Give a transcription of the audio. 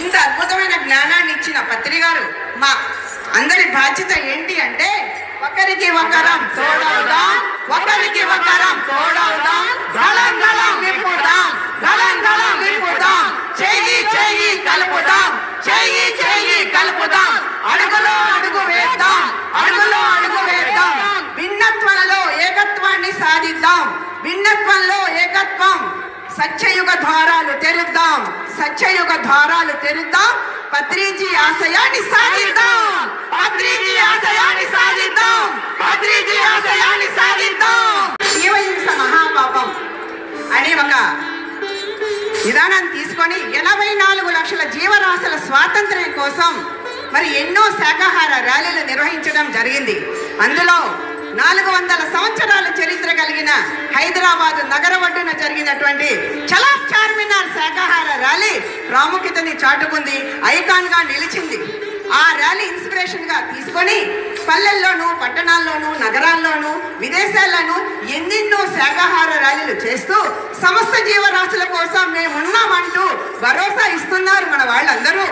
ఇంత అద్భుతమైన జ్ఞానాన్ని ఇచ్చిన పత్రి గారు మా అందరి బాధ్యత ఏంటి అంటే ఒకరికి ఒకరం తోడవుదాం, ఒకరికి ఒకరం తోడవుదాం, గళం గళం విప్పుదాం, గళం గళం విప్పుదాం, చెయ్యి చెయ్యి కలుపుదాం, చెయ్యి చెయ్యి కలుపుదాం, అడుగులో అడుగు వేద్దాం, అడుగులో అడుగు వేద్దాం, భిన్నత్వంలో ఏకత్వాన్ని సాధిద్దాం, భిన్నత్వంలో ఏకత్వం, సత్యయుగ ద్వారాలు తెరుద్దాం, సత్యయుగ ద్వారాలు తెరుద్దాం, పత్రిజీ ఆశయాన్ని సాధిద్దాం, పత్రిజీ ఆశయాన్ని సాధిద్దాం, పత్రిజీ ఆశయాన్ని సాధిద్దాం. శివహింస మహాపాపం అనే ఒక విధానాన్ని తీసుకొని 84 లక్షల జీవరాశుల స్వాతంత్ర్యం కోసం మరి ఎన్నో శాకాహార ర్యాలీలు నిర్వహించడం జరిగింది. అందులో 400 సంవత్సరాల చరిత్ర కలిగిన హైదరాబాద్ నగర ఒడ్డున జరిగినటువంటి చలో చార్మినార్ శాకాహార ర్యాలీ ప్రాముఖ్యతని చాటుకుంది, ఐకాన్ గా నిలిచింది. ఆ ర్యాలీ ఇన్స్పిరేషన్ గా తీసుకొని పల్లెల్లోనూ, పట్టణాల్లోనూ, నగరాల్లోనూ, విదేశాల్లోనూ ఎన్నెన్నో శాకాహార ర్యాలీలు చేస్తూ సమస్త జీవరాశుల కోసం మేము ఉన్నామంటూ భరోసా ఇస్తున్నారు మన వాళ్ళందరూ.